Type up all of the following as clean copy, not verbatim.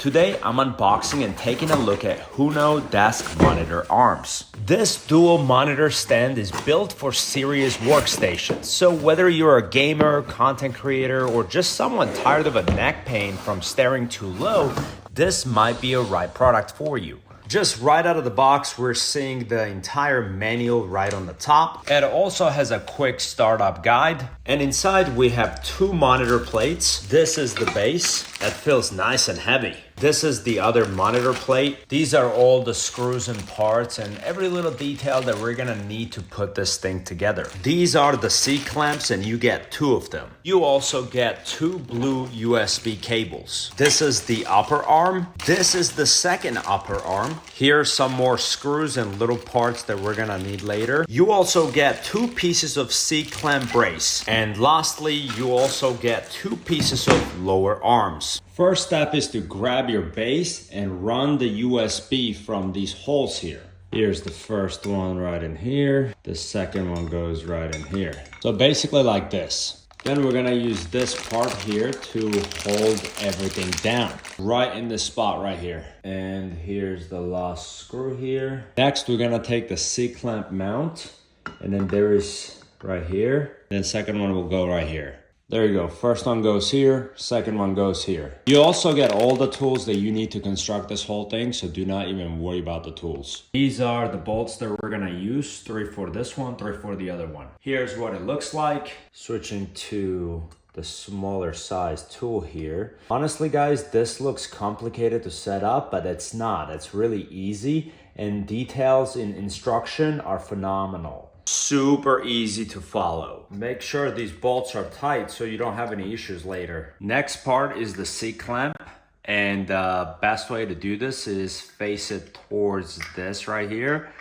Today I'm unboxing and taking a look at Huno desk monitor arms. This dual monitor stand is built for serious workstations. So whether you're a gamer, content creator, or just someone tired of a neck pain from staring too low, this might be a right product for you. Just right out of the box, we're seeing the entire manual right on the top. It also has a quick startup guide. And inside we have two monitor plates. This is the base that feels nice and heavy. This is the other monitor plate. These are all the screws and parts and every little detail that we're gonna need to put this thing together. These are the C-clamps and you get two of them. You also get two blue USB cables. This is the upper arm. This is the second upper arm. Here are some more screws and little parts that we're gonna need later. You also get two pieces of C-clamp brace. And lastly, you also get two pieces of lower arms. First step is to grab your base and run the USB from these holes here. Here's the first one right in here. The second one goes right in here. So basically like this. Then we're gonna use this part here to hold everything down. Right in this spot right here. And here's the last screw here. Next, we're gonna take the C-clamp mount. And then there is right here. Then second one will go right here. There you go. First one goes here, second one goes here. You also get all the tools that you need to construct this whole thing, so do not even worry about the tools. These are the bolts that we're gonna use, 3 for this one, 3 for the other one. Here's what it looks like. Switching to the smaller size tool here. Honestly guys, this looks complicated to set up, but it's not. It's really easy, and details in instruction are phenomenal. Super easy to follow. Make sure these bolts are tight so you don't have any issues later. Next part is the C-clamp. And the best way to do this is face it towards this right here.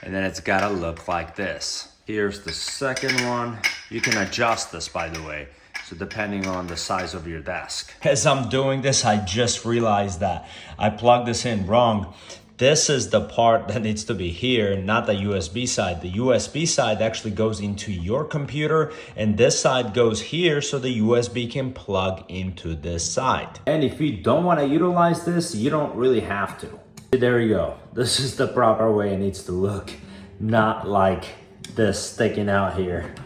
And then it's gotta look like this. Here's the second one. You can adjust this, by the way. So depending on the size of your desk. As I'm doing this, I just realized that I plugged this in wrong. This is the part that needs to be here, not the USB side. The USB side actually goes into your computer and this side goes here so the USB can plug into this side. And if you don't want to utilize this, you don't really have to. There you go. This is the proper way it needs to look, not like this sticking out here.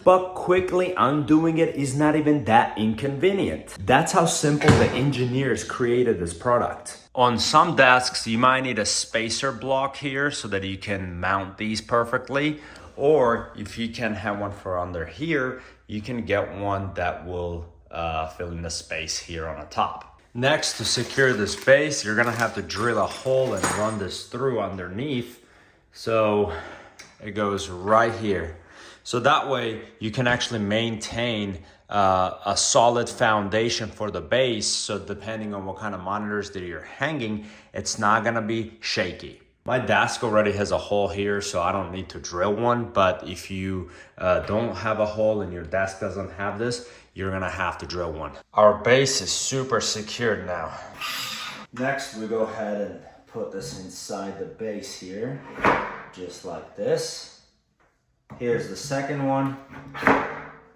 But quickly undoing it is not even that inconvenient. That's how simple the engineers created this product. On some desks, you might need a spacer block here so that you can mount these perfectly. Or if you can have one for under here, you can get one that will fill in the space here on the top. Next, to secure this base, you're gonna have to drill a hole and run this through underneath. So it goes right here. So that way you can actually maintain a solid foundation for the base. So depending on what kind of monitors that you're hanging, it's not gonna be shaky. My desk already has a hole here, so I don't need to drill one. But if you don't have a hole and your desk doesn't have this, you're gonna have to drill one. Our base is super secured now. Next, we go ahead and put this inside the base here, just like this. Here's the second one.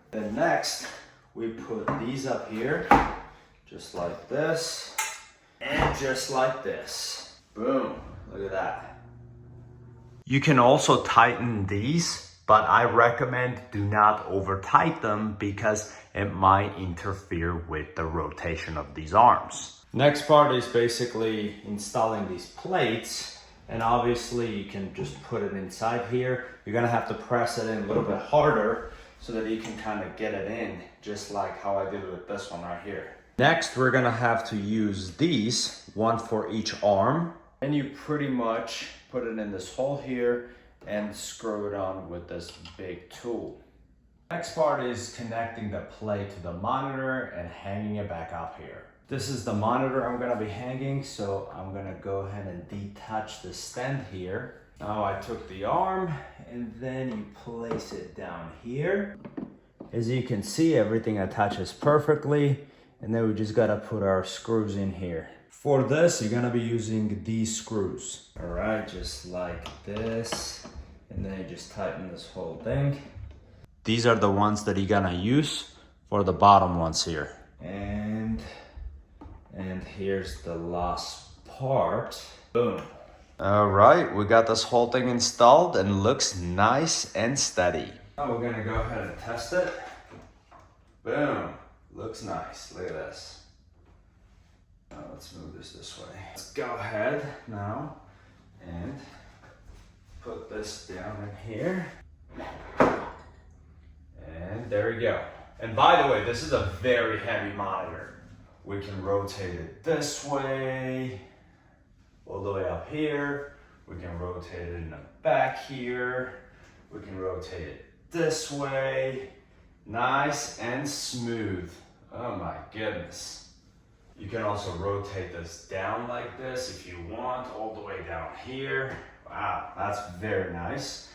Then next, we put these up here, just like this, and just like this. Boom, look at that. You can also tighten these, but I recommend do not over tighten them because it might interfere with the rotation of these arms. Next part is basically installing these plates. And obviously you can just put it inside here. You're gonna have to press it in a little bit harder so that you can kind of get it in, just like how I did with this one right here. Next, we're gonna have to use these, one for each arm. And you pretty much put it in this hole here and screw it on with this big tool. Next part is connecting the plate to the monitor and hanging it back up here. This is the monitor I'm gonna be hanging, so I'm gonna go ahead and detach the stand here. Now I took the arm and then you place it down here. As you can see, everything attaches perfectly, and then we just gotta put our screws in here. For this, you're gonna be using these screws. All right, just like this, and then you just tighten this whole thing. These are the ones that you're gonna use for the bottom ones here. And And here's the last part. Boom. All right, we got this whole thing installed and looks nice and steady. Now we're gonna go ahead and test it. Boom, looks nice, look at this. Now let's move this way. Let's go ahead now and put this down in here. And there we go. And by the way, this is a very heavy monitor. We can rotate it this way, all the way up here. We can rotate it in the back here. We can rotate it this way. Nice and smooth. Oh my goodness. You can also rotate this down like this if you want, all the way down here. Wow, that's very nice.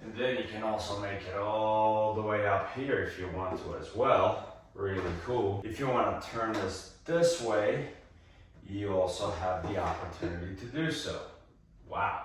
And then you can also make it all the way up here if you want to as well. Really cool. If you want to turn this way, you also have the opportunity to do so. Wow,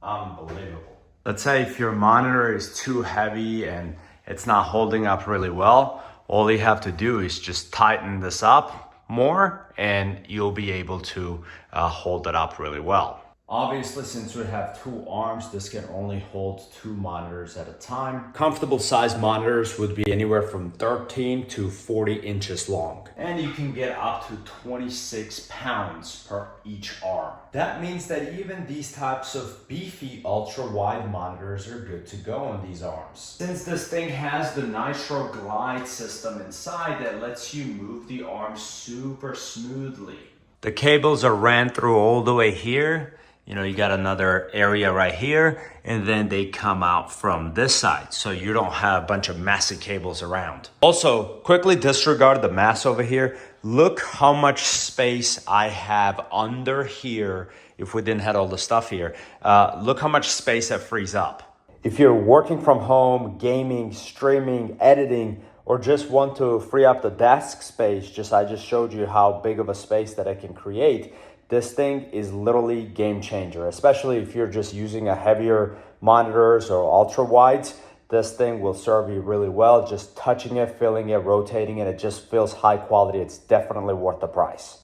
unbelievable. Let's say if your monitor is too heavy and it's not holding up really well, all you have to do is just tighten this up more and you'll be able to hold it up really well. Obviously, since we have two arms, this can only hold two monitors at a time. Comfortable size monitors would be anywhere from 13 to 40 inches long. And you can get up to 26 pounds per each arm. That means that even these types of beefy ultra-wide monitors are good to go on these arms. Since this thing has the Nitro Glide system inside that lets you move the arm super smoothly. The cables are ran through all the way here. You know, you got another area right here, and then they come out from this side. So you don't have a bunch of massive cables around. Also, quickly disregard the mass over here. Look how much space I have under here. If we didn't have all the stuff here, look how much space that frees up. If you're working from home, gaming, streaming, editing, or just want to free up the desk space, I just showed you how big of a space that I can create. This thing is literally game changer, especially if you're just using a heavier monitors or ultra wides. This thing will serve you really well. Just touching it, feeling it, rotating it, it just feels high quality. It's definitely worth the price.